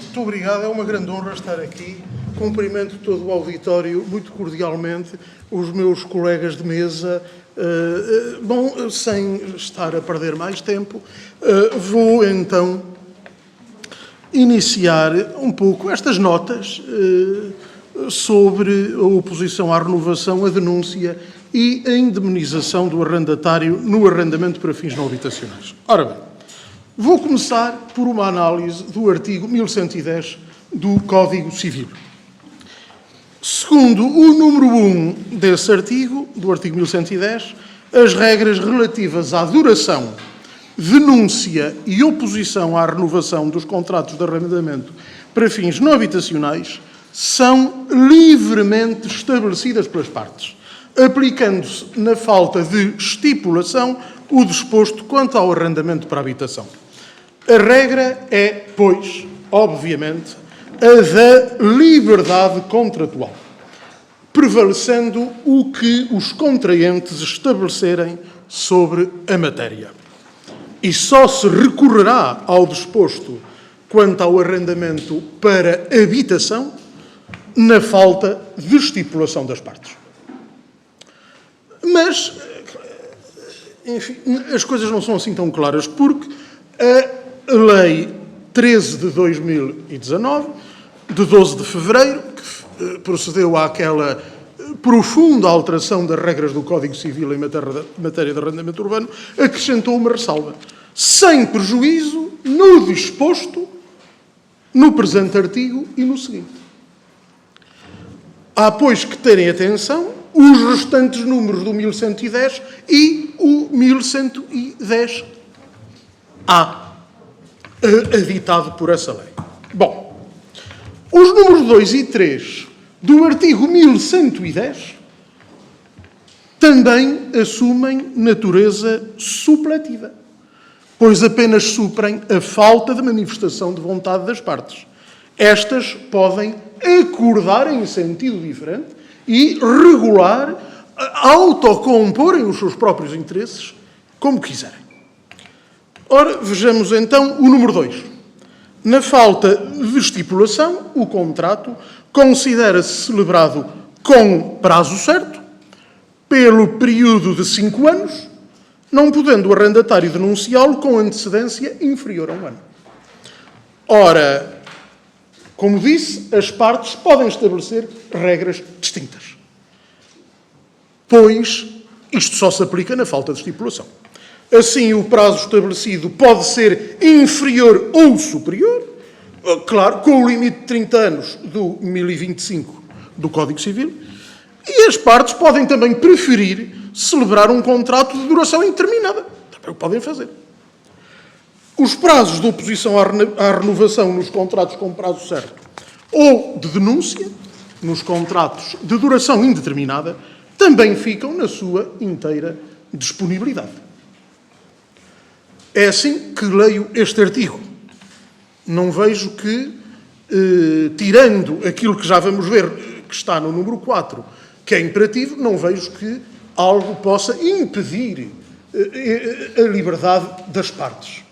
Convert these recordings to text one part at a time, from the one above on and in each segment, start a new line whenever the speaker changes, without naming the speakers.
Muito obrigado, é uma grande honra estar aqui. Cumprimento todo o auditório, muito cordialmente, os meus colegas de mesa. Bom, sem estar a perder mais tempo, vou então iniciar um pouco estas notas sobre a oposição à renovação, a denúncia e a indemnização do arrendatário no arrendamento para fins não habitacionais. Ora bem, vou começar por uma análise do artigo 1110 do Código Civil. Segundo o número 1 desse artigo, do artigo 1110, as regras relativas à duração, denúncia e oposição à renovação dos contratos de arrendamento para fins não habitacionais são livremente estabelecidas pelas partes, aplicando-se, na falta de estipulação, o disposto quanto ao arrendamento para habitação. A regra é, pois, obviamente, a da liberdade contratual, prevalecendo o que os contraentes estabelecerem sobre a matéria. E só se recorrerá ao disposto quanto ao arrendamento para habitação na falta de estipulação das partes. Mas, enfim, as coisas não são assim tão claras, porque a Lei 13 de 2019, de 12 de fevereiro, que procedeu àquela profunda alteração das regras do Código Civil em matéria de arrendamento urbano, acrescentou uma ressalva, sem prejuízo no disposto no presente artigo e no seguinte. Há, pois, que terem atenção os restantes números do 1110 e o 1110-A, editado por essa lei. Bom, os números 2 e 3 do artigo 1110 também assumem natureza supletiva, pois apenas suprem a falta de manifestação de vontade das partes. Estas podem acordar em sentido diferente e regular, autocomporem os seus próprios interesses como quiserem. Ora, vejamos então o número 2. Na falta de estipulação, o contrato considera-se celebrado com prazo certo, pelo período de 5 anos, não podendo o arrendatário denunciá-lo com antecedência inferior a 1 ano. Ora, como disse, as partes podem estabelecer regras distintas, pois isto só se aplica na falta de estipulação. Assim, o prazo estabelecido pode ser inferior ou superior, claro, com o limite de 30 anos do 1025 do Código Civil, e as partes podem também preferir celebrar um contrato de duração indeterminada. Também o podem fazer. Os prazos de oposição à renovação nos contratos com prazo certo ou de denúncia nos contratos de duração indeterminada também ficam na sua inteira disponibilidade. É assim que leio este artigo. Não vejo que, tirando aquilo que já vamos ver, que está no número 4, que é imperativo, não vejo que algo possa impedir a liberdade das partes.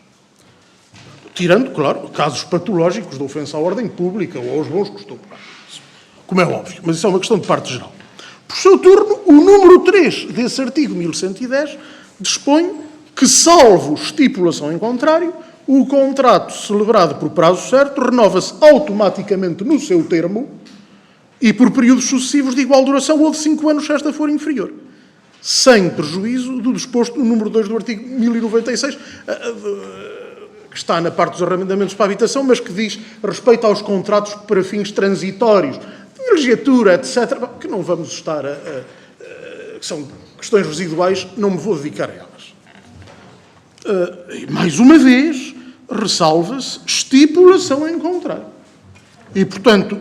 Tirando, claro, casos patológicos de ofensa à ordem pública ou aos bons costumes, como é óbvio, mas isso é uma questão de parte geral. Por seu turno, o número 3 desse artigo 1110 dispõe que, salvo estipulação em contrário, o contrato celebrado por prazo certo renova-se automaticamente no seu termo e por períodos sucessivos de igual duração ou de 5 anos, se esta for inferior, sem prejuízo do disposto no número 2 do artigo 1096, que está na parte dos arrendamentos para a habitação, mas que diz respeito aos contratos para fins transitórios, de vilegiatura, etc., que não vamos estar que são questões residuais, não me vou dedicar a elas. Mais uma vez, ressalva-se estipulação em contrário. E, portanto,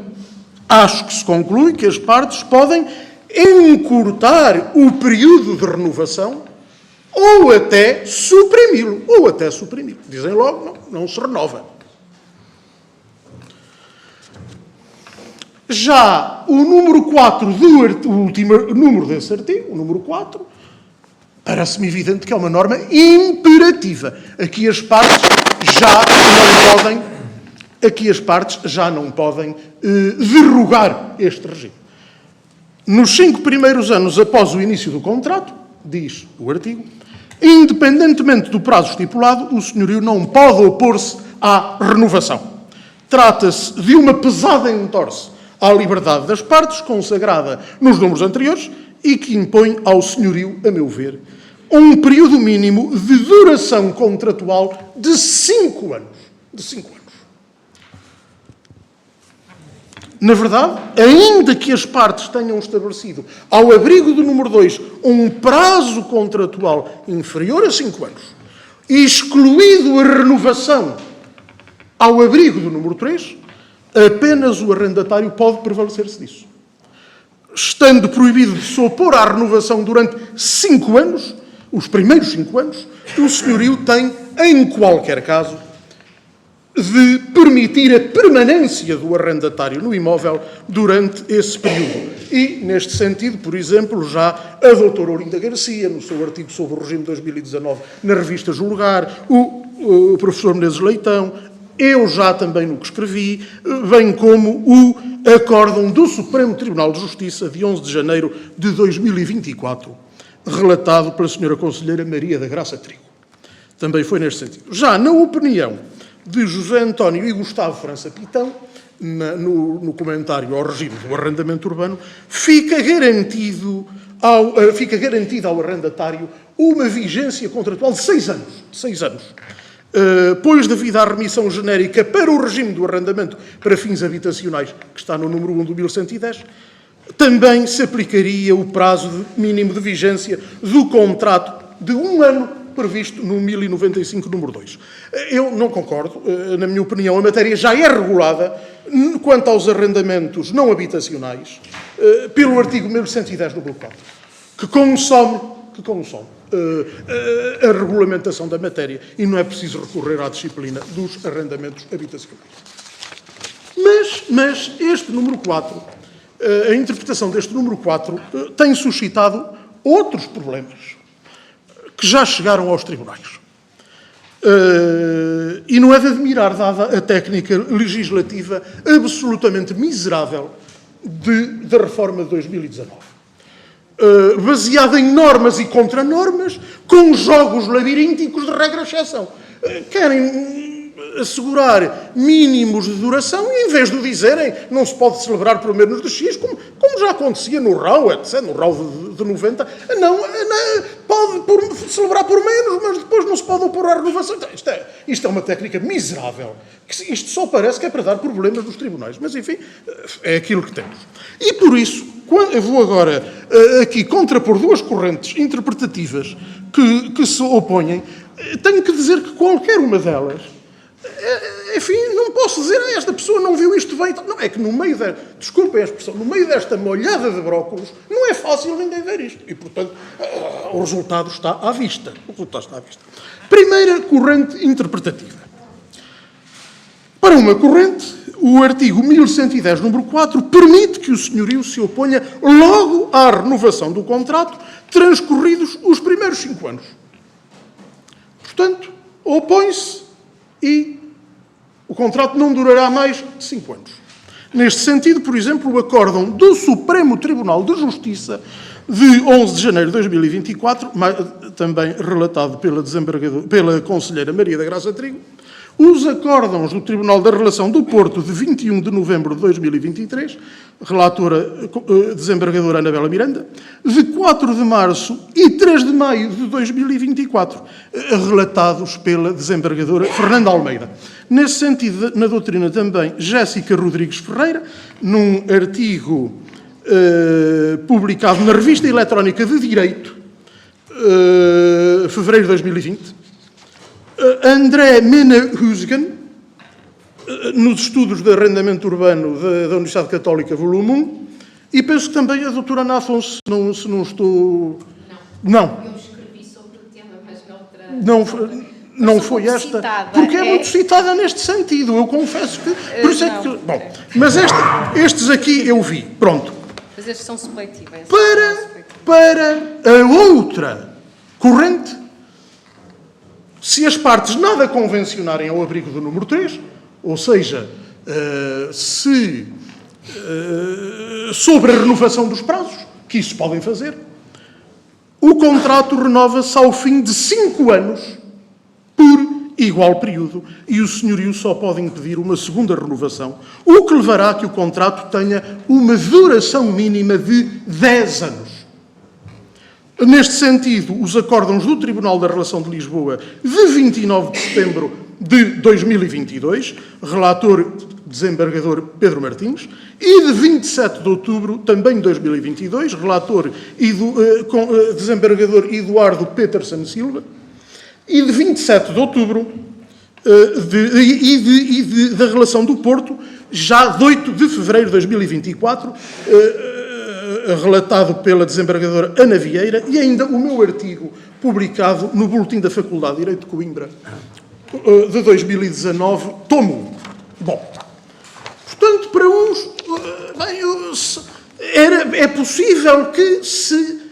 acho que se conclui que as partes podem encurtar o período de renovação ou até suprimi-lo. Dizem logo, não se renova. Já o número 4 o último número desse artigo, o número 4, parece-me evidente que é uma norma imperativa. Aqui as partes já não podem aqui as partes já não podem derrogar este regime. Nos 5 primeiros anos após o início do contrato, diz o artigo, independentemente do prazo estipulado, o senhorio não pode opor-se à renovação. Trata-se de uma pesada entorse à liberdade das partes, consagrada nos números anteriores, e que impõe ao senhorio, a meu ver, um período mínimo de duração contratual de 5 anos. De 5 anos. Na verdade, ainda que as partes tenham estabelecido, ao abrigo do número 2, um prazo contratual inferior a 5 anos, excluído a renovação ao abrigo do número 3, apenas o arrendatário pode prevalecer-se disso. Estando proibido de se opor à renovação durante 5 anos, os primeiros 5 anos, o senhorio tem, em qualquer caso, de permitir a permanência do arrendatário no imóvel durante esse período. E, neste sentido, por exemplo, já a doutora Olinda Garcia, no seu artigo sobre o regime de 2019, na revista Julgar, o professor Menezes Leitão, eu já também no que escrevi, bem como o acórdão do Supremo Tribunal de Justiça de 11 de janeiro de 2024, relatado pela senhora conselheira Maria da Graça Trigo. Também foi neste sentido. Já na opinião de José António e Gustavo França Pitão, no comentário ao regime do arrendamento urbano, fica garantida ao arrendatário uma vigência contratual de 6 anos. 6 anos. Pois, devido à remissão genérica para o regime do arrendamento para fins habitacionais, que está no número 1 do 1110, também se aplicaria o prazo mínimo de vigência do contrato de 1 ano previsto no 1095, número 2. Eu não concordo. Na minha opinião, a matéria já é regulada, quanto aos arrendamentos não habitacionais, pelo artigo 1110, número 4, que consome a regulamentação da matéria e não é preciso recorrer à disciplina dos arrendamentos habitacionais. Mas este número 4, a interpretação deste número 4, tem suscitado outros problemas que já chegaram aos tribunais. E não é de admirar, dada a técnica legislativa absolutamente miserável da reforma de 2019. Baseada em normas e contranormas, com jogos labirínticos de regra-exceção. Querem assegurar mínimos de duração e, em vez de dizerem, não se pode celebrar por menos de X, como já acontecia no RAU, etc., no RAU de 90, não, pode celebrar por menos, mas depois não se pode opor à renovação. Isto é uma técnica miserável. Isto só parece que é para dar problemas nos tribunais. Mas, enfim, é aquilo que temos. E, por isso, eu vou agora aqui contrapor 2 correntes interpretativas que se opõem. Tenho que dizer que qualquer uma delas, enfim, não posso dizer, esta pessoa não viu isto bem. Não, é que no meio desculpem a expressão, no meio desta molhada de brócolos, não é fácil ninguém ver isto. E, portanto, o resultado está à vista. Primeira corrente interpretativa. Para uma corrente, o artigo 1110, número 4, permite que o senhorio se oponha logo à renovação do contrato, transcorridos os primeiros 5 anos. Portanto, opõe-se e o contrato não durará mais de 5 anos. Neste sentido, por exemplo, o acórdão do Supremo Tribunal de Justiça de 11 de janeiro de 2024, também relatado pela conselheira Maria da Graça Trigo, os acórdãos do Tribunal da Relação do Porto de 21 de novembro de 2023, relatora desembargadora Anabela Miranda, de 4 de março e 3 de maio de 2024, relatados pela desembargadora Fernanda Almeida. Nesse sentido, na doutrina também, Jéssica Rodrigues Ferreira, num artigo publicado na Revista Eletrónica de Direito, fevereiro de 2020, André Mena Husgen, nos estudos de arrendamento urbano da Universidade Católica, volume 1, e penso que também a doutora Ana Afonso, se não estou... Não.
Eu escrevi sobre o tema, mas
não foi esta, citada, porque é muito citada neste sentido, eu confesso que... Por isso é que, bom, mas estes aqui eu vi, pronto.
Mas estes são supletivos.
Para a outra corrente, se as partes nada convencionarem ao abrigo do número 3, ou seja, sobre a renovação dos prazos, que isso podem fazer, o contrato renova-se ao fim de 5 anos por igual período e o senhorio só pode impedir uma segunda renovação, o que levará a que o contrato tenha uma duração mínima de 10 anos. Neste sentido, os acórdãos do Tribunal da Relação de Lisboa de 29 de setembro de 2022, relator desembargador Pedro Martins, e de 27 de outubro, também de 2022, relator desembargador Eduardo Peterson Silva, e de 27 de outubro da Relação do Porto, já de 8 de fevereiro de 2024, relatado pela desembargadora Ana Vieira, e ainda o meu artigo publicado no Boletim da Faculdade de Direito de Coimbra, de 2019, tomo 1. Bom, portanto, para uns, é possível que se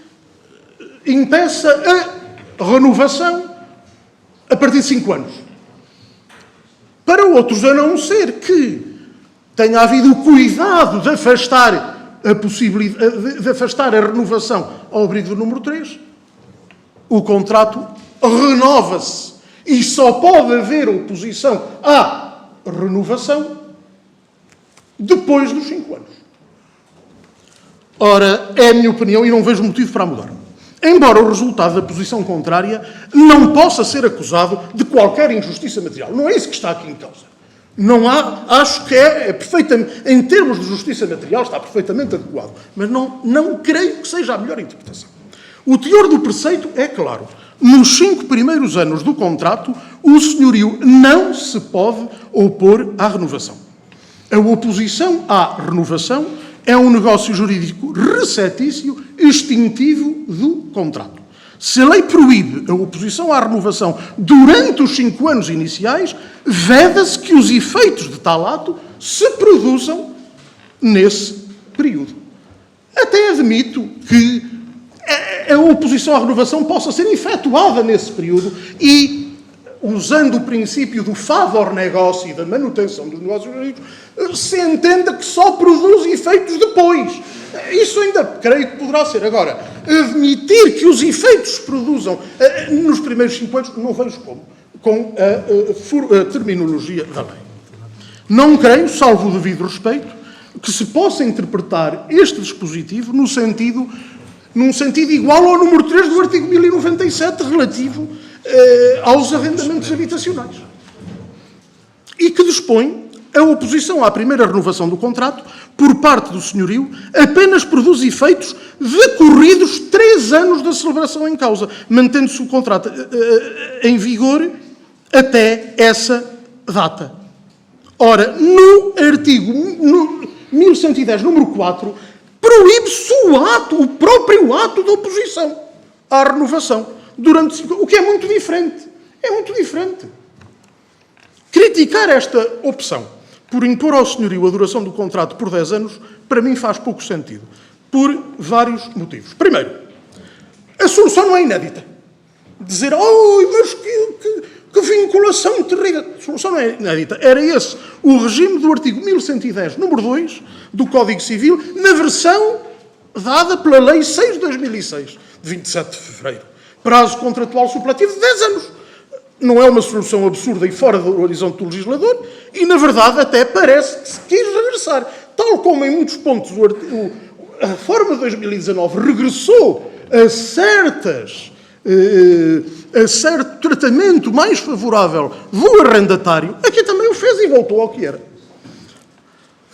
impeça a renovação a partir de 5 anos. Para outros, a não ser que tenha havido o cuidado de afastar a possibilidade de afastar a renovação ao abrigo do número 3, o contrato renova-se e só pode haver oposição à renovação depois dos 5 anos. Ora, é a minha opinião e não vejo motivo para mudar. Embora o resultado da posição contrária não possa ser acusado de qualquer injustiça material. Não é isso que está aqui em causa. Não há, acho que é perfeitamente, em termos de justiça material, está perfeitamente adequado. Mas não creio que seja a melhor interpretação. O teor do preceito é claro. Nos 5 primeiros anos do contrato, o senhorio não se pode opor à renovação. A oposição à renovação é um negócio jurídico recetício, extintivo do contrato. Se a lei proíbe a oposição à renovação durante os 5 anos iniciais, veda-se que os efeitos de tal ato se produzam nesse período. Até admito que a oposição à renovação possa ser efetuada nesse período e, usando o princípio do favor negócio e da manutenção dos negócios jurídicos, se entenda que só produz efeitos depois. Isso ainda creio que poderá ser. Agora, admitir que os efeitos se produzam nos primeiros 5 anos, não vejo como, com a terminologia da lei. Não creio, salvo o devido respeito, que se possa interpretar este dispositivo num sentido igual ao número 3 do artigo 1097, relativo aos arrendamentos habitacionais. E que dispõe a oposição à primeira renovação do contrato, por parte do senhorio, apenas produz efeitos decorridos 3 anos da celebração em causa, mantendo-se o contrato em vigor até essa data. Ora, no artigo 1110, número 4, proíbe-se o próprio ato de oposição à renovação, durante 5 anos, o que é muito diferente. É muito diferente. Criticar esta opção por impor ao senhorio a duração do contrato por 10 anos, para mim faz pouco sentido, por vários motivos. Primeiro, a solução não é inédita. Dizer, mas que vinculação terrível. A solução não é inédita. Era esse o regime do artigo 1110, número 2, do Código Civil, na versão dada pela Lei 6 de 2006, de 27 de fevereiro. Prazo contratual supletivo de 10 anos. Não é uma solução absurda e fora do horizonte do legislador e, na verdade, até parece que se quis regressar. Tal como em muitos pontos a reforma de 2019 regressou a certo tratamento mais favorável do arrendatário, aqui também o fez e voltou ao que era.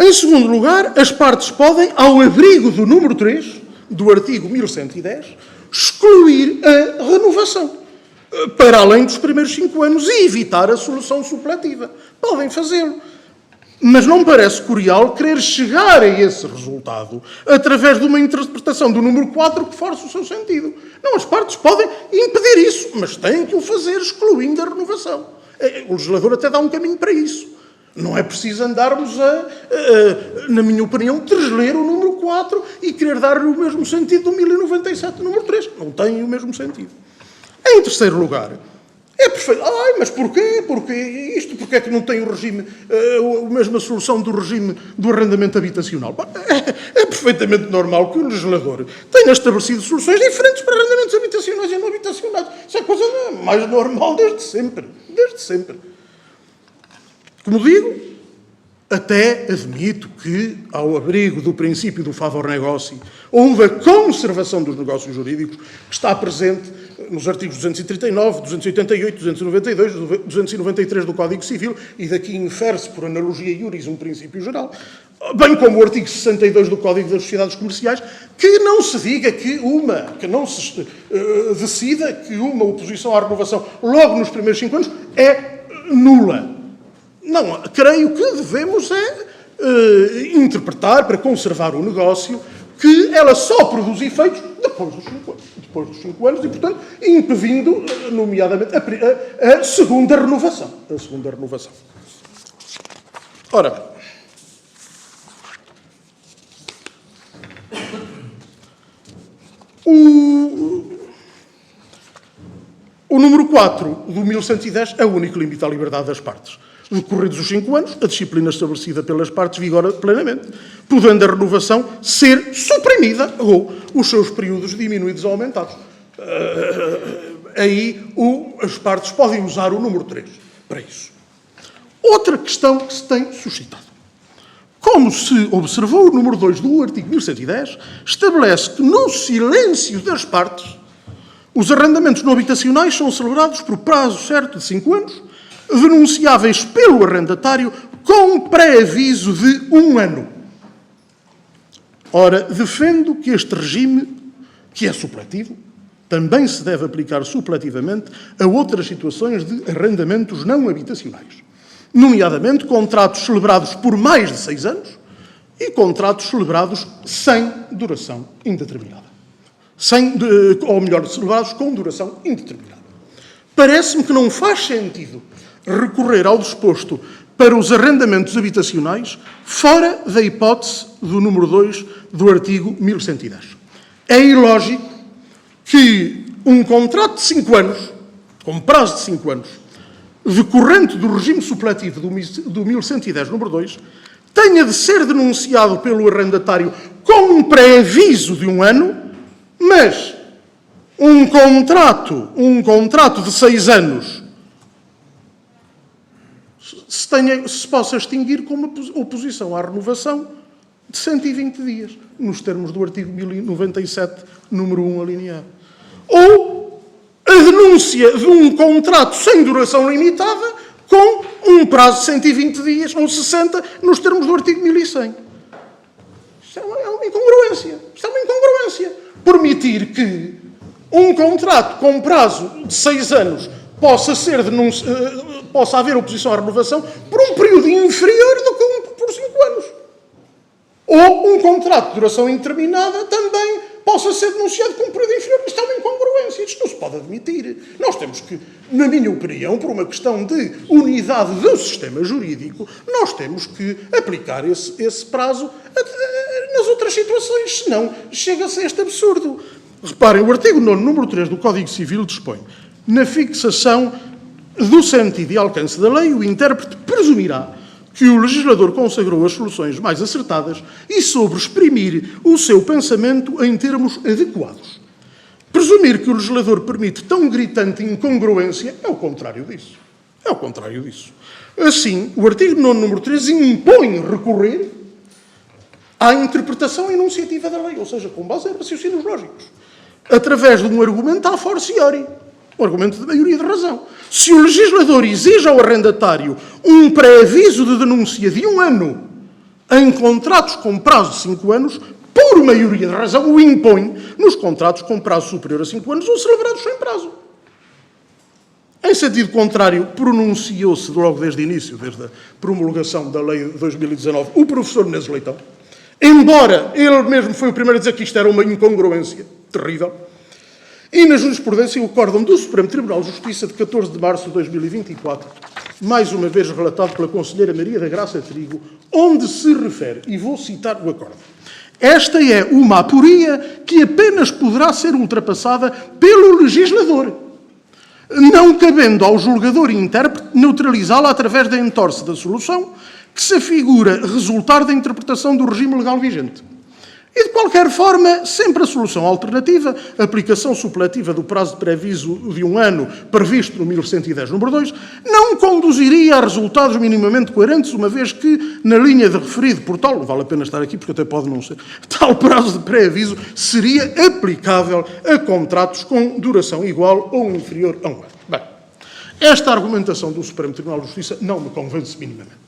Em segundo lugar, as partes podem, ao abrigo do número 3 do artigo 1110, excluir a renovação, para além dos primeiros 5 anos, e evitar a solução supletiva. Podem fazê-lo. Mas não me parece curial querer chegar a esse resultado através de uma interpretação do número 4 que força o seu sentido. Não, as partes podem impedir isso, mas têm que o fazer excluindo a renovação. O legislador até dá um caminho para isso. Não é preciso andarmos na minha opinião, transler o número 4 e querer dar-lhe o mesmo sentido do 1097, número 3. Não tem o mesmo sentido. Em terceiro lugar, É perfeito. Ai, mas porquê? Porquê isto? Porquê é que não tem o regime, a mesma solução do regime do arrendamento habitacional? É perfeitamente normal que o legislador tenha estabelecido soluções diferentes para arrendamentos habitacionais e não habitacionais. Isso é a coisa mais normal desde sempre. Desde sempre. Como digo, até admito que, ao abrigo do princípio do favor negócio, houve a conservação dos negócios jurídicos que está presente nos artigos 239, 288, 292, 293 do Código Civil, e daqui infere-se, por analogia iuris, um princípio geral, bem como o artigo 62 do Código das Sociedades Comerciais, que não se diga que não se decida que uma oposição à renovação logo nos primeiros 5 anos é nula. Não, creio que devemos interpretar, para conservar o negócio, que ela só produz efeitos depois dos 5 anos e, portanto, impedindo, nomeadamente, a segunda renovação. Ora bem. O número 4 do 1110 é o único limite à liberdade das partes. Decorridos os 5 anos, a disciplina estabelecida pelas partes vigora plenamente, podendo a renovação ser suprimida ou os seus períodos diminuídos ou aumentados. Aí as partes podem usar o número 3 para isso. Outra questão que se tem suscitado. Como se observou, o número 2 do artigo 1110 estabelece que, no silêncio das partes, os arrendamentos não habitacionais são celebrados por prazo certo de 5 anos, denunciáveis pelo arrendatário com pré-aviso de 1 ano. Ora, defendo que este regime, que é supletivo, também se deve aplicar supletivamente a outras situações de arrendamentos não habitacionais, nomeadamente contratos celebrados por mais de 6 anos e contratos celebrados sem duração indeterminada. Celebrados com duração indeterminada. Parece-me que não faz sentido recorrer ao disposto para os arrendamentos habitacionais fora da hipótese do número 2 do artigo 1110. É ilógico que um contrato de 5 anos, com prazo de 5 anos, decorrente do regime supletivo do 1110, número 2, tenha de ser denunciado pelo arrendatário com um pré-aviso de 1 ano, mas um contrato de 6 anos se possa extinguir com uma oposição à renovação de 120 dias, nos termos do artigo 1097, número 1, alineado. Ou a denúncia de um contrato sem duração limitada com um prazo de 120 dias ou 60, nos termos do artigo 1100. Isto é uma incongruência. Permitir que um contrato com prazo de 6 anos possa haver oposição à renovação por um período inferior do que por 5 anos. Ou um contrato de duração indeterminada também possa ser denunciado com um período inferior. Isto é uma incongruência. Isto não se pode admitir. Nós temos que, na minha opinião, por uma questão de unidade do sistema jurídico, nós temos que aplicar esse prazo nas outras situações. Senão, chega-se a este absurdo. Reparem, o artigo 9, número 3 do Código Civil dispõe: na fixação do sentido e alcance da lei, o intérprete presumirá que o legislador consagrou as soluções mais acertadas e soube exprimir o seu pensamento em termos adequados. Presumir que o legislador permite tão gritante incongruência é o contrário disso. Assim, o artigo 9, número 3, impõe recorrer à interpretação enunciativa da lei, ou seja, com base em raciocínios lógicos, através de um argumento a fortiori, um argumento de maioria de razão. Se o legislador exige ao arrendatário um pré-aviso de denúncia de 1 ano em contratos com prazo de 5 anos, por maioria de razão o impõe nos contratos com prazo superior a 5 anos ou celebrados sem prazo. Em sentido contrário, pronunciou-se logo desde o início, desde a promulgação da lei de 2019, o professor Menezes Leitão, embora ele mesmo foi o primeiro a dizer que isto era uma incongruência terrível. E na jurisprudência, o acórdão do Supremo Tribunal de Justiça de 14 de março de 2024, mais uma vez relatado pela conselheira Maria da Graça Trigo, onde se refere, e vou citar o acórdão: esta é uma aporia que apenas poderá ser ultrapassada pelo legislador, não cabendo ao julgador e intérprete neutralizá-la através da entorse da solução que se afigura resultar da interpretação do regime legal vigente. E, de qualquer forma, sempre a solução alternativa, a aplicação supletiva do prazo de pré-aviso de 1 ano previsto no 1110, número 2, não conduziria a resultados minimamente coerentes, uma vez que, na linha de referido por tal, não vale a pena estar aqui porque até pode não ser, tal prazo de pré-aviso seria aplicável a contratos com duração igual ou inferior a 1 ano. Bem, esta argumentação do Supremo Tribunal de Justiça não me convence minimamente.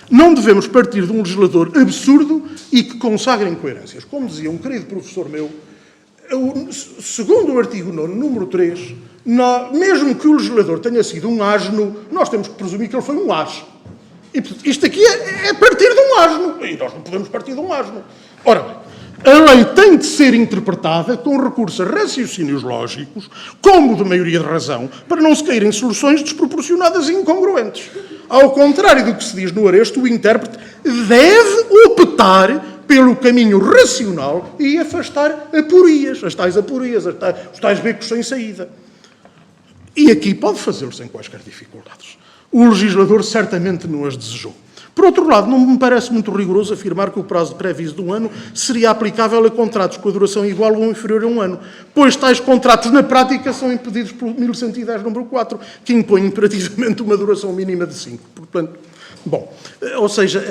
Não devemos partir de um legislador absurdo e que consagra incoerências. Como dizia um querido professor meu, segundo o artigo 9, número 3, mesmo que o legislador tenha sido um asno, nós temos que presumir que ele foi um asno. E isto aqui é partir de um asno. E nós não podemos partir de um asno. Ora bem, a lei tem de ser interpretada com recurso a raciocínios lógicos, como de maioria de razão, para não se cair em soluções desproporcionadas e incongruentes. Ao contrário do que se diz no aresto, o intérprete deve optar pelo caminho racional e afastar aporias, os tais becos sem saída. E aqui pode fazê-lo sem quaisquer dificuldades. O legislador certamente não as desejou. Por outro lado, não me parece muito rigoroso afirmar que o prazo de pré-aviso de 1 ano seria aplicável a contratos com a duração igual ou inferior a 1 ano, pois tais contratos, na prática, são impedidos pelo 1110, número 4, que impõe imperativamente uma duração mínima de 5. Portanto, bom, ou seja,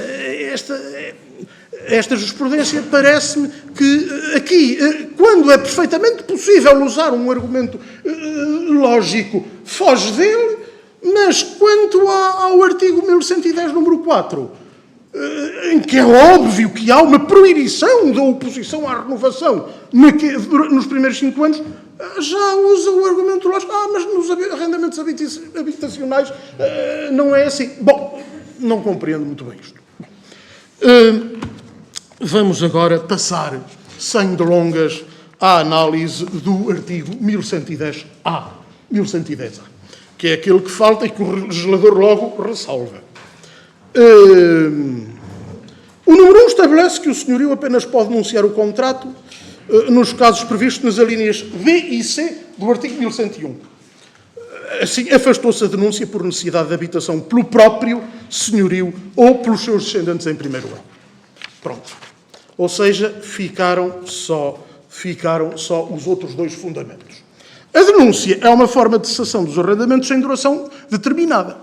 esta jurisprudência parece-me que aqui, quando é perfeitamente possível usar um argumento lógico, foge dele. Mas quanto ao artigo 1110, número 4, em que é óbvio que há uma proibição da oposição à renovação nos primeiros 5 anos, já usa o argumento lógico. Mas nos arrendamentos habitacionais não é assim. Bom, não compreendo muito bem isto. Vamos agora passar, sem delongas, à análise do artigo 1110-A. 1110-A. Que é aquele que falta e que o legislador logo ressalva. O número 1 estabelece que o senhorio apenas pode denunciar o contrato nos casos previstos nas alíneas B e C do artigo 1101. Assim, afastou-se a denúncia por necessidade de habitação pelo próprio senhorio ou pelos seus descendentes em primeiro ano. Pronto. Ou seja, ficaram só os outros dois fundamentos. A denúncia é uma forma de cessação dos arrendamentos sem duração determinada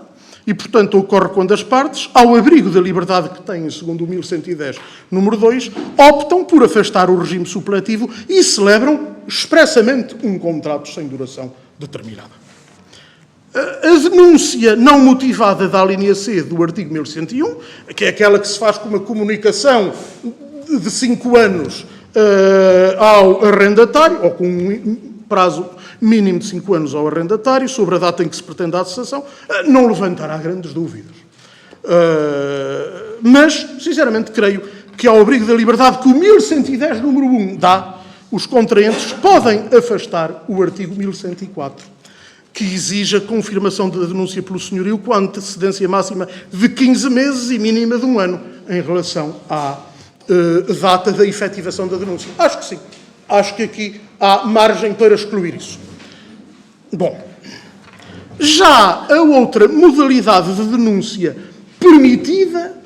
e, portanto, ocorre quando as partes, ao abrigo da liberdade que têm, segundo o 1110, número 2, optam por afastar o regime supletivo e celebram expressamente um contrato sem duração determinada. A denúncia não motivada da alínea C do artigo 1101, que é aquela que se faz com uma comunicação de 5 anos ao arrendatário, ou com um prazo mínimo de 5 anos ao arrendatário, sobre a data em que se pretende a cessação, não levantará grandes dúvidas. Mas, sinceramente, creio que, ao abrigo da liberdade que o 1110, número 1, dá, os contraentes podem afastar o artigo 1104, que exige a confirmação da denúncia pelo senhorio com a antecedência máxima de 15 meses e mínima de 1 ano, em relação à data da efetivação da denúncia. Acho que sim. Acho que aqui há margem para excluir isso. Bom, já a outra modalidade de denúncia permitida,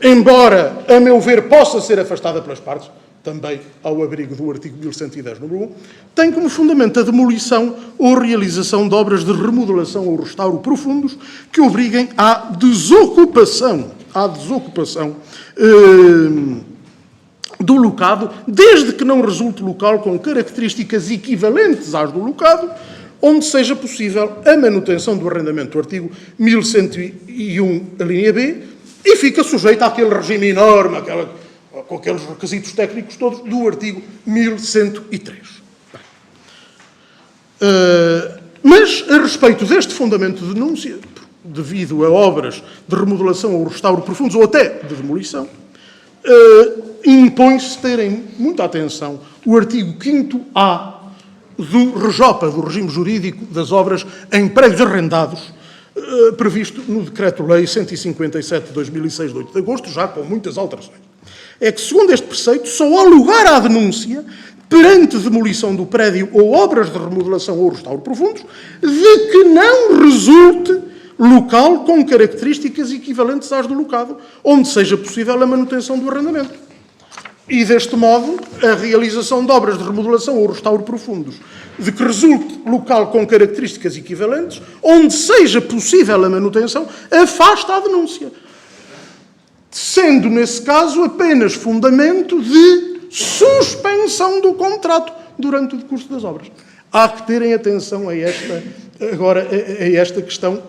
embora, a meu ver, possa ser afastada pelas partes, também ao abrigo do artigo 1110, número 1, tem como fundamento a demolição ou realização de obras de remodelação ou restauro profundos que obriguem à desocupação do locado, desde que não resulte local com características equivalentes às do locado, onde seja possível a manutenção do arrendamento, o artigo 1101, a linha B, e fica sujeito àquele regime enorme, com aqueles requisitos técnicos todos, do artigo 1103. Mas, a respeito deste fundamento de denúncia, devido a obras de remodelação ou restauro profundos, ou até de demolição, impõe-se terem muita atenção o artigo 5º-A do REJOPA, do Regime Jurídico das Obras em Prédios Arrendados, previsto no Decreto-Lei 157 de 2006, de 8 de agosto, já com muitas alterações. É que, segundo este preceito, só há lugar à denúncia perante demolição do prédio ou obras de remodelação ou restauro profundos, de que não resulte local com características equivalentes às do locado, onde seja possível a manutenção do arrendamento. E, deste modo, a realização de obras de remodelação ou restauro profundos, de que resulte local com características equivalentes, onde seja possível a manutenção, afasta a denúncia, sendo, nesse caso, apenas fundamento de suspensão do contrato durante o decurso das obras. Há que terem atenção a esta questão.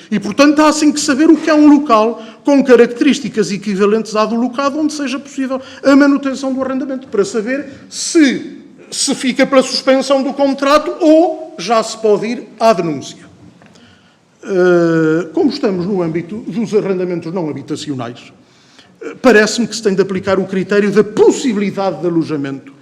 E, portanto, há sim que saber o que é um local com características equivalentes à do locado, onde seja possível a manutenção do arrendamento, para saber se fica pela suspensão do contrato ou já se pode ir à denúncia. Como estamos no âmbito dos arrendamentos não habitacionais, parece-me que se tem de aplicar o critério da possibilidade de alojamento,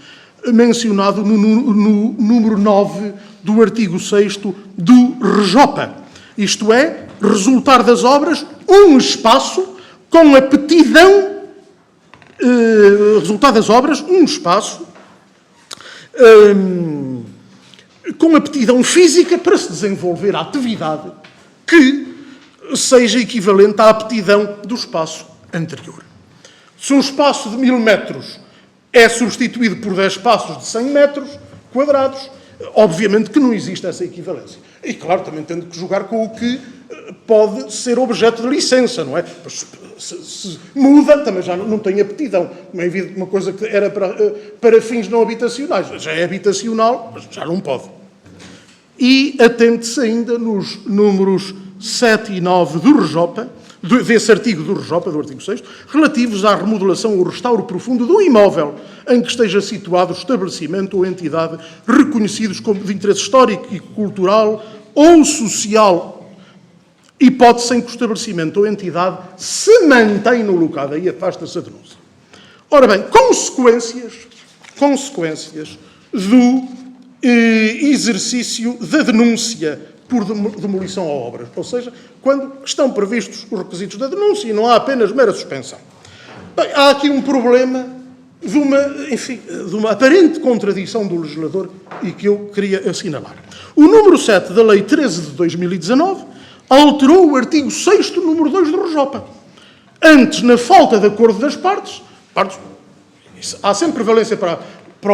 mencionado no número 9 do artigo 6º do REJOPA. Isto é, resultar das obras um espaço com aptidão, resultar das obras um espaço com aptidão física para se desenvolver a atividade que seja equivalente à aptidão do espaço anterior. Se um espaço de 1000 metros é substituído por 10 espaços de 100 metros quadrados, obviamente que não existe essa equivalência. E, claro, também tendo que jogar com o que pode ser objeto de licença, não é? Se muda, também já não tem aptidão. Não é evidente uma coisa que era para fins não habitacionais. Já é habitacional, mas já não pode. E atente-se ainda nos números 7 e 9 do REJOPA, desse artigo do REJOPA, do artigo 6º, relativos à remodelação ou restauro profundo do imóvel em que esteja situado o estabelecimento ou entidade reconhecidos como de interesse histórico e cultural ou social, hipótese em que o estabelecimento ou entidade se mantém no local, aí afasta-se a denúncia. Ora bem, consequências do exercício da denúncia por demolição a obras, ou seja, quando estão previstos os requisitos da denúncia e não há apenas mera suspensão. Bem, há aqui um problema de uma aparente contradição do legislador e que eu queria assinalar. O número 7 da Lei 13 de 2019 alterou o artigo 6º, número 2 do REJOPA. Antes, na falta de acordo das partes, há sempre prevalência para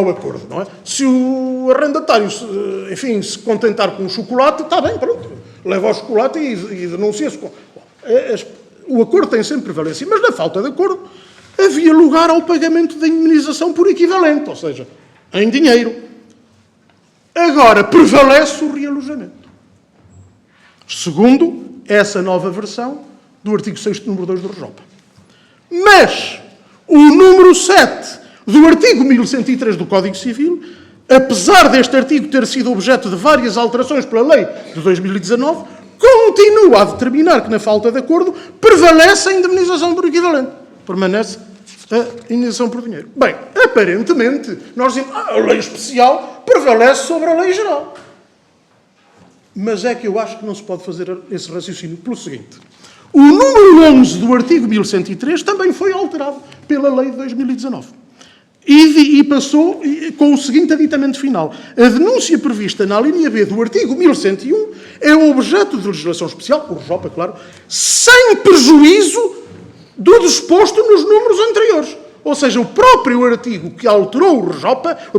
o acordo, não é? Se o arrendatário, se contentar com o chocolate, está bem, pronto, leva ao chocolate e denuncia-se. O acordo tem sempre prevalência, mas na falta de acordo havia lugar ao pagamento da indemnização por equivalente, ou seja, em dinheiro. Agora prevalece o realojamento. Segundo essa nova versão do artigo 6º, número 2 do REJOPA. Mas o número 7 do artigo 1103 do Código Civil, apesar deste artigo ter sido objeto de várias alterações pela lei de 2019, continua a determinar que, na falta de acordo, prevalece a indemnização por equivalente. Permanece a indemnização por dinheiro. Bem, aparentemente, nós dizemos a lei especial prevalece sobre a lei geral. Mas é que eu acho que não se pode fazer esse raciocínio pelo seguinte. O número 11 do artigo 1103 também foi alterado pela lei de 2019. E passou com o seguinte aditamento final. A denúncia prevista na linha B do artigo 1101 é objeto de legislação especial, o REJOPA, claro, sem prejuízo do disposto nos números anteriores. Ou seja, o próprio artigo que alterou o REJOPA, o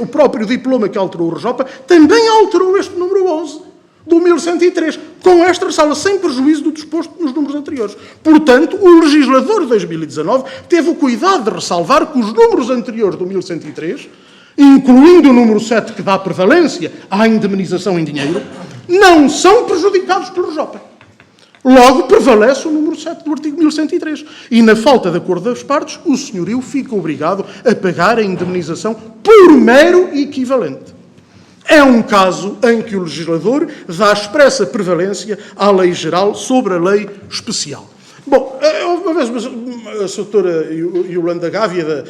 próprio diploma que alterou o REJOPA, também alterou este número 11 do 1103, com esta ressalva, sem prejuízo do disposto nos números anteriores. Portanto, o legislador de 2019 teve o cuidado de ressalvar que os números anteriores do 1103, incluindo o número 7 que dá prevalência à indemnização em dinheiro, não são prejudicados pelo REJOPA. Logo, prevalece o número 7 do artigo 1103. E, na falta de acordo das partes, o senhorio fica obrigado a pagar a indemnização por mero equivalente. É um caso em que o legislador dá expressa prevalência à lei geral sobre a lei especial. Bom, uma vez a doutora Yolanda Gávea,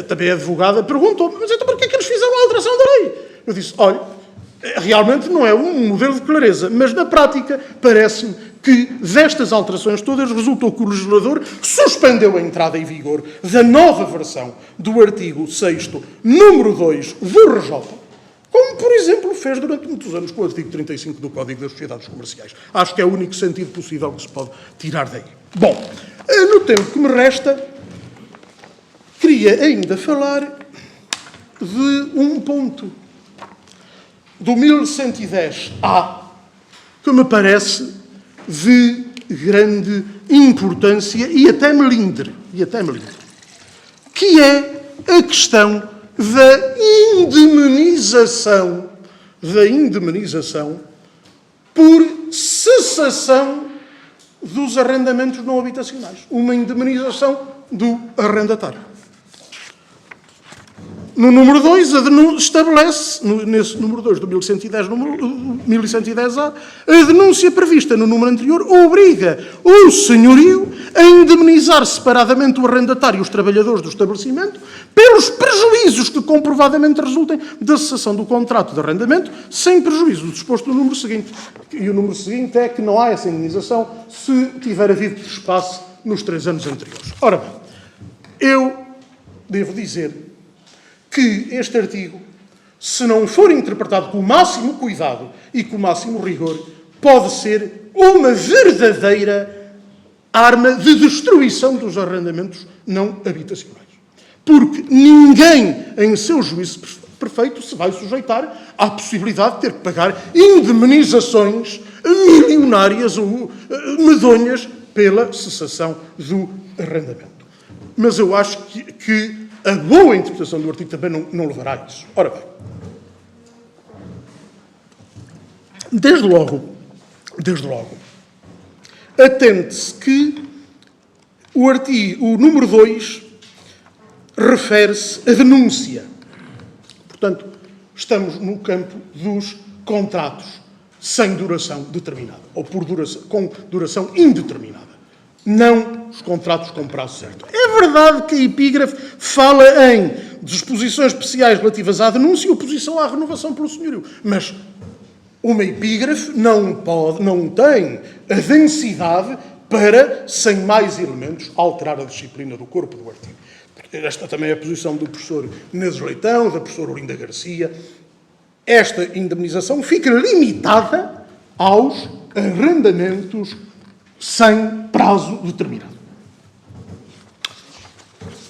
também advogada, perguntou-me, mas então porquê é que eles fizeram a alteração da lei? Eu disse, olha, realmente não é um modelo de clareza, mas na prática parece-me que destas alterações todas resultou que o legislador suspendeu a entrada em vigor da nova versão do artigo 6º, número 2 do RJ, como, por exemplo, fez durante muitos anos com o artigo 35 do Código das Sociedades Comerciais. Acho que é o único sentido possível que se pode tirar daí. Bom, no tempo que me resta, queria ainda falar de um ponto do 1110-A que me parece de grande importância e até melindre, que é a questão da indemnização por cessação dos arrendamentos não habitacionais. Uma indemnização do arrendatário. No número 2, estabelece, nesse número 2 do 1110-A, a denúncia prevista no número anterior obriga o senhorio a indemnizar separadamente o arrendatário e os trabalhadores do estabelecimento pelos prejuízos que comprovadamente resultem da cessação do contrato de arrendamento, sem prejuízo do disposto no número seguinte. E o número seguinte é que não há essa indemnização se tiver havido trespasse nos 3 anos anteriores. Ora bem, eu devo dizer que este artigo, se não for interpretado com o máximo cuidado e com o máximo rigor, pode ser uma verdadeira arma de destruição dos arrendamentos não habitacionais. Porque ninguém, em seu juízo perfeito, se vai sujeitar à possibilidade de ter que pagar indemnizações milionárias ou medonhas pela cessação do arrendamento. Mas eu acho que a boa interpretação do artigo também não levará a isso. Ora bem, desde logo, atente-se que o número 2 refere-se à denúncia. Portanto, estamos no campo dos contratos sem duração determinada, ou com duração indeterminada. Não os contratos com prazo certo. É verdade que a epígrafe fala em disposições especiais relativas à denúncia e oposição à renovação pelo senhorio. Mas uma epígrafe não tem a densidade para, sem mais elementos, alterar a disciplina do corpo do artigo. Esta também é a posição do professor Inês Leitão, da professora Olinda Garcia. Esta indemnização fica limitada aos arrendamentos sem prazo determinado.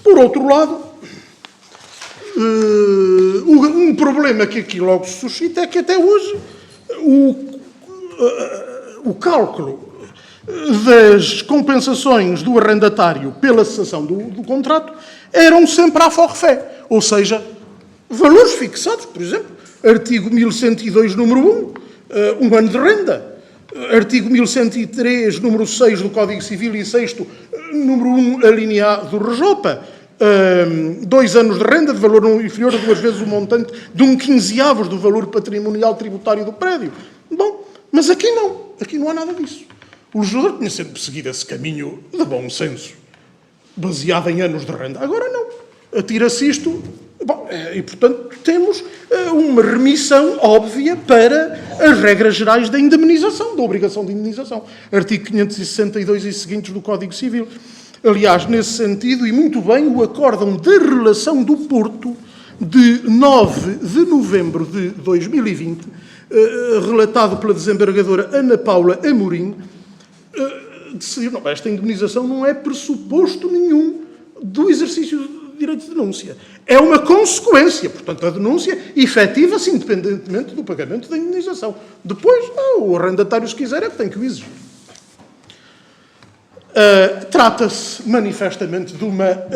Por outro lado, um problema que aqui logo se suscita é que até hoje o cálculo das compensações do arrendatário pela cessação do contrato eram sempre à forfait, ou seja, valores fixados, por exemplo, artigo 1102, número 1, um ano de renda. Artigo 1103, número 6 do Código Civil e 6º, número 1, alínea A do RJ, 2 anos de renda de valor não inferior a 2 vezes o montante de 1/15 do valor patrimonial tributário do prédio. Bom, mas aqui não há nada disso. O legislador tinha sempre seguido esse caminho de bom senso, baseado em anos de renda. Agora não. Atira-se isto. Bom, e, portanto, temos uma remissão óbvia para as regras gerais da indemnização, da obrigação de indemnização. Artigo 562 e seguintes do Código Civil. Aliás, nesse sentido, e muito bem, o acórdão da relação do Porto de 9 de novembro de 2020, relatado pela desembargadora Ana Paula Amorim, decidiu, não, esta indemnização não é pressuposto nenhum do exercício do direito de denúncia. É uma consequência, portanto, a denúncia efetiva-se independentemente do pagamento da indemnização. Depois, o arrendatário, se quiser, é que tem que o exigir. Trata-se manifestamente de uma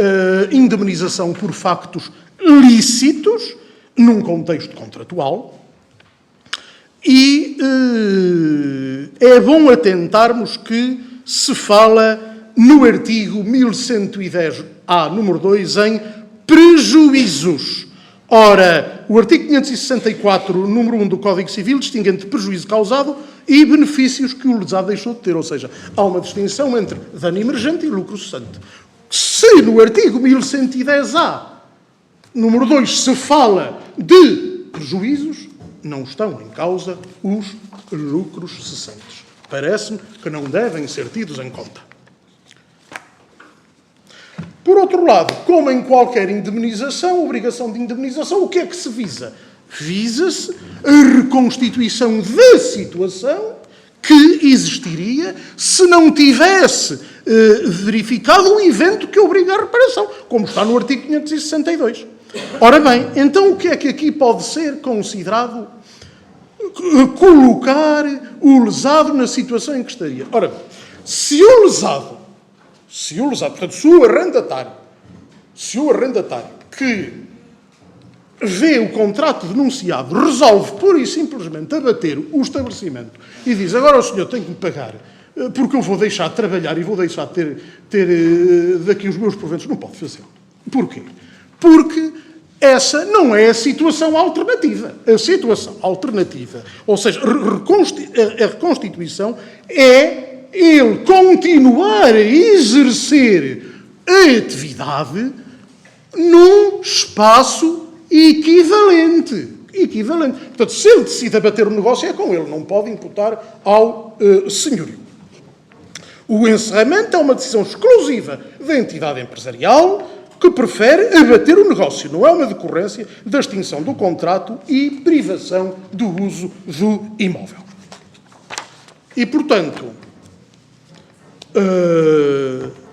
indemnização por factos lícitos, num contexto contratual, e é bom atentarmos que se fala no artigo 1110-A, número 2, em prejuízos. Ora, o artigo 564, número 1 do Código Civil, distingue entre prejuízo causado e benefícios que o lesado deixou de ter. Ou seja, há uma distinção entre dano emergente e lucro cessante. Se no artigo 1110-A, número 2, se fala de prejuízos, não estão em causa os lucros cessantes. Parece-me que não devem ser tidos em conta. Por outro lado, como em qualquer indemnização, obrigação de indemnização, o que é que se visa? Visa-se a reconstituição da situação que existiria se não tivesse verificado o evento que obriga à reparação, como está no artigo 562. Ora bem, então o que é que aqui pode ser considerado colocar o lesado na situação em que estaria? Ora bem, se o lesado, portanto, se o arrendatário que vê o contrato denunciado resolve pura e simplesmente abater o estabelecimento e diz agora o senhor tem que me pagar porque eu vou deixar de trabalhar e vou deixar de ter daqui os meus proventos, não pode fazê-lo. Porquê? Porque essa não é a situação alternativa. A situação alternativa, ou seja, a reconstituição, é ele continuar a exercer a atividade num espaço equivalente. Portanto, se ele decide abater o negócio, é com ele, não pode imputar ao senhorio. O encerramento é uma decisão exclusiva da entidade empresarial que prefere abater o negócio. Não é uma decorrência da extinção do contrato e privação do uso do imóvel. E, portanto,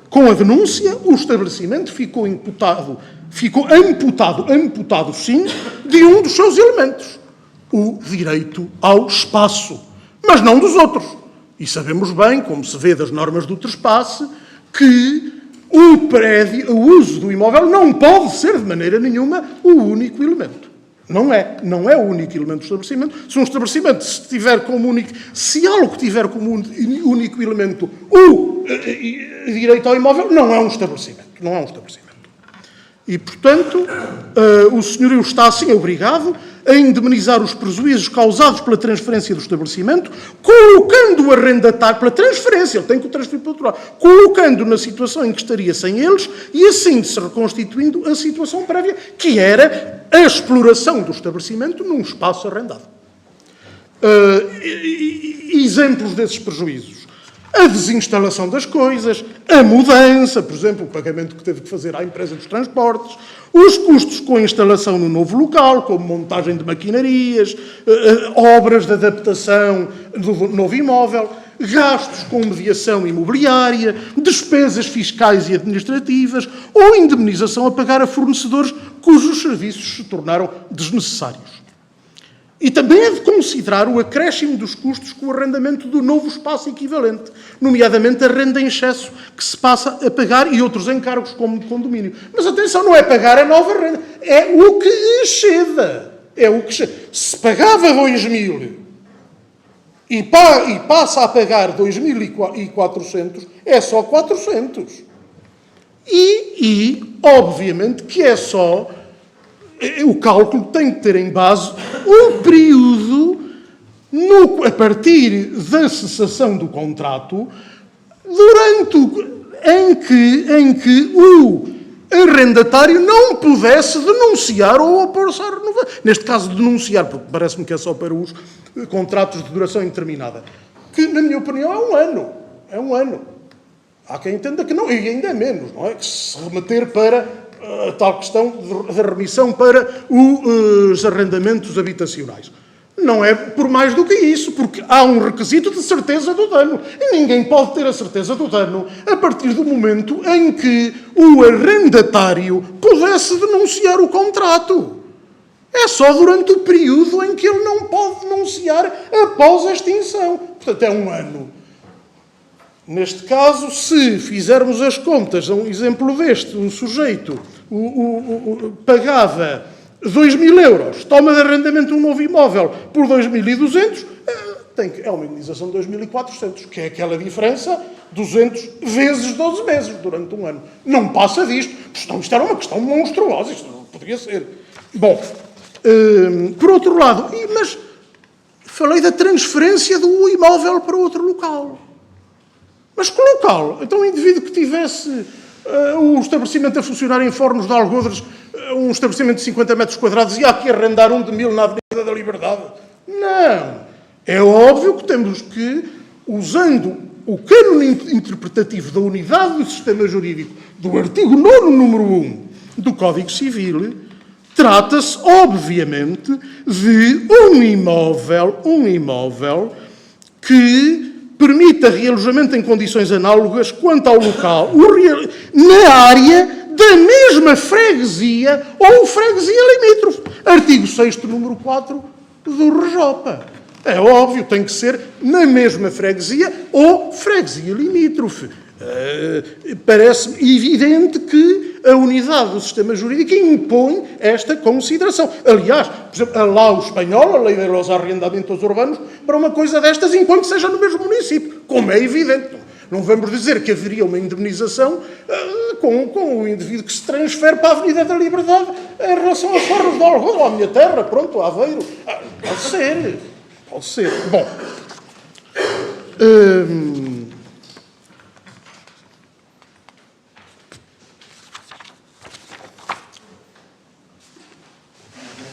com a denúncia, o estabelecimento ficou amputado, sim, de um dos seus elementos, o direito ao espaço, mas não dos outros. E sabemos bem, como se vê das normas do trespasse, que o uso do imóvel não pode ser de maneira nenhuma o único elemento. Não é o único elemento do estabelecimento. Se um estabelecimento se algo tiver como único elemento o direito ao imóvel, não é um estabelecimento. E, portanto, o senhorio está, assim, obrigado a indemnizar os prejuízos causados pela transferência do estabelecimento, colocando o arrendatário, pela transferência, ele tem que o transferir para o outro lado, colocando na situação em que estaria sem eles e, assim, se reconstituindo a situação prévia, que era a exploração do estabelecimento num espaço arrendado. Exemplos desses prejuízos. A desinstalação das coisas, a mudança, por exemplo, o pagamento que teve que fazer à empresa dos transportes, os custos com a instalação no novo local, como montagem de maquinarias, obras de adaptação do novo imóvel, gastos com mediação imobiliária, despesas fiscais e administrativas ou indemnização a pagar a fornecedores cujos serviços se tornaram desnecessários. E também é de considerar o acréscimo dos custos com o arrendamento do novo espaço equivalente, nomeadamente a renda em excesso que se passa a pagar e outros encargos como condomínio. Mas atenção, não é pagar a nova renda, é o que exceda. Se pagava 2.000 e passa a pagar 2.400, é só 400. E obviamente, que é só... O cálculo tem que ter em base o período a partir da cessação do contrato em que o arrendatário não pudesse denunciar ou opor-se à renovação. Neste caso, denunciar, porque parece-me que é só para os contratos de duração indeterminada, que, na minha opinião, é um ano. Há quem entenda que não, e ainda é menos, não é? Que se remeter para a tal questão da remissão para os arrendamentos habitacionais. Não é por mais do que isso, porque há um requisito de certeza do dano. E ninguém pode ter a certeza do dano a partir do momento em que o arrendatário pudesse denunciar o contrato. É só durante o período em que ele não pode denunciar após a extinção. Portanto, é um ano. Neste caso, se fizermos as contas, um exemplo deste, um sujeito pagava 2.000 euros, toma de arrendamento um novo imóvel por 2.200, é uma indenização de 2.400, que é aquela diferença, 200 vezes 12 meses durante um ano. Não passa disto. Isto era uma questão monstruosa, isto não poderia ser. Bom, por outro lado, mas falei da transferência do imóvel para outro local. Mas que local? Então, um indivíduo que tivesse o estabelecimento a funcionar em Fornos de Algodres, um estabelecimento de 50 metros quadrados, e há que arrendar um de 1.000 na Avenida da Liberdade? Não. É óbvio que temos que usando o cânon interpretativo da unidade do sistema jurídico do artigo 9º, número 1 do Código Civil, trata-se, obviamente, de um imóvel que permita realojamento em condições análogas quanto ao local, na área da mesma freguesia ou freguesia limítrofe. Artigo 6º, número 4 do RJ. É óbvio, tem que ser na mesma freguesia ou freguesia limítrofe. Parece-me evidente que a unidade do sistema jurídico impõe esta consideração. Aliás, por exemplo, a Lau espanhola, a Lei de los Arrendamentos Urbanos, para uma coisa destas impõe que seja no mesmo município, como é evidente. Não vamos dizer que haveria uma indemnização com o indivíduo que se transfere para a Avenida da Liberdade em relação aos Forros de Algodão, à minha terra, pronto, a Aveiro. Pode ser. Pode ser. Bom.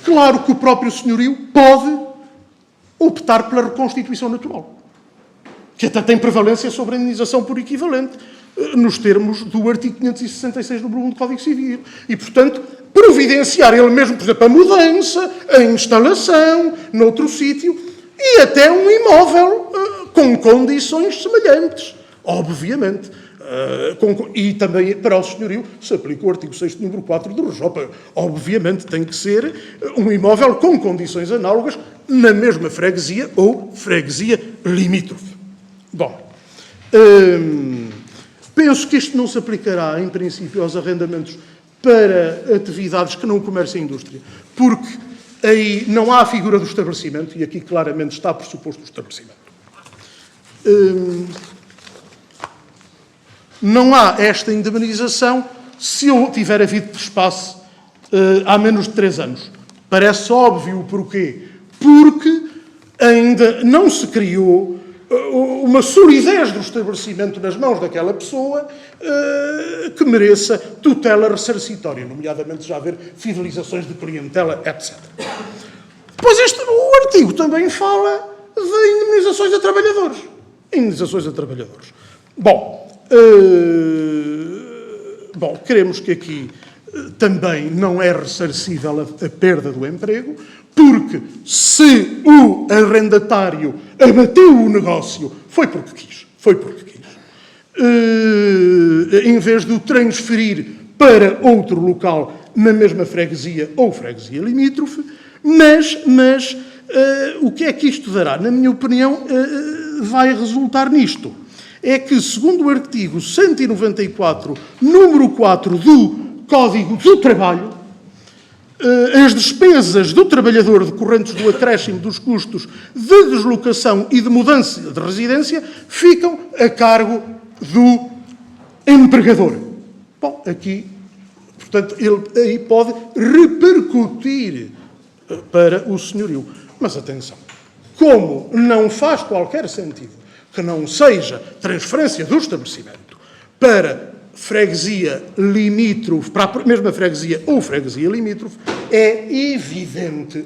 Claro que o próprio senhorio pode optar pela reconstituição natural, que até tem prevalência sobre a indenização por equivalente, nos termos do artigo 566 do número 1 do Código Civil. E, portanto, providenciar ele mesmo, por exemplo, a mudança, a instalação noutro sítio e até um imóvel com condições semelhantes, obviamente. E também para o senhorio se aplica o artigo 6º, número 4 do RJ. Obviamente tem que ser um imóvel com condições análogas na mesma freguesia ou freguesia limítrofe. Bom, penso que isto não se aplicará, em princípio, aos arrendamentos para atividades que não comércio e indústria, porque aí não há a figura do estabelecimento, e aqui claramente está pressuposto o estabelecimento. Não há esta indemnização se tiver havido trespasse há menos de 3 anos. Parece óbvio o porquê. Porque ainda não se criou uma solidez do estabelecimento nas mãos daquela pessoa que mereça tutela ressarcitória, nomeadamente já haver fidelizações de clientela, etc. Depois o artigo também fala de indemnizações a trabalhadores. Indemnizações a trabalhadores. Bom, queremos que aqui também não é ressarcível a perda do emprego, porque se o arrendatário abateu o negócio, foi porque quis. Em vez de o transferir para outro local na mesma freguesia ou freguesia limítrofe, mas o que é que isto dará? Na minha opinião, vai resultar nisto. É que, segundo o artigo 194, número 4 do Código do Trabalho, as despesas do trabalhador decorrentes do acréscimo dos custos de deslocação e de mudança de residência ficam a cargo do empregador. Bom, aqui, portanto, ele aí pode repercutir para o senhorio. Mas atenção, como não faz qualquer sentido que não seja transferência do estabelecimento para freguesia limítrofe, para a mesma freguesia ou freguesia limítrofe, é evidente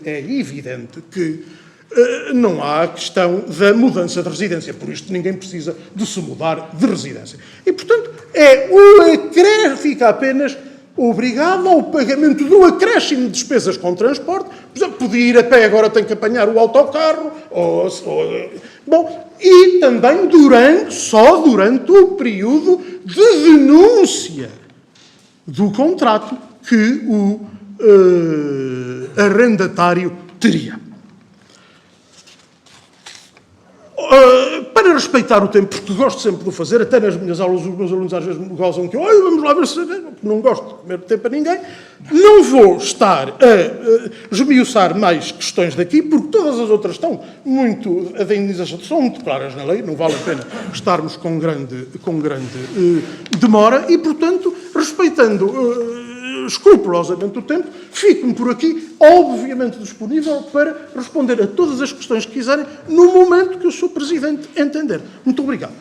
que não há a questão da mudança de residência. Por isto, ninguém precisa de se mudar de residência. E, portanto, fica apenas obrigado ao pagamento do acréscimo de despesas com transporte. Por exemplo, podia ir a pé, agora tem que apanhar o autocarro. E também só durante o período de denúncia do contrato que o arrendatário teria. Para respeitar o tempo, porque gosto sempre de o fazer, até nas minhas aulas os meus alunos às vezes me gozam que vamos lá ver se... Não gosto de comer tempo a ninguém. Não vou estar a esmiuçar mais questões daqui, porque todas as outras estão muito... A da indenização são muito claras na lei, não vale a pena estarmos com grande demora e, portanto, respeitando escrupulosamente o tempo, fico-me por aqui, obviamente disponível para responder a todas as questões que quiserem no momento que o Sr. Presidente entender. Muito obrigado.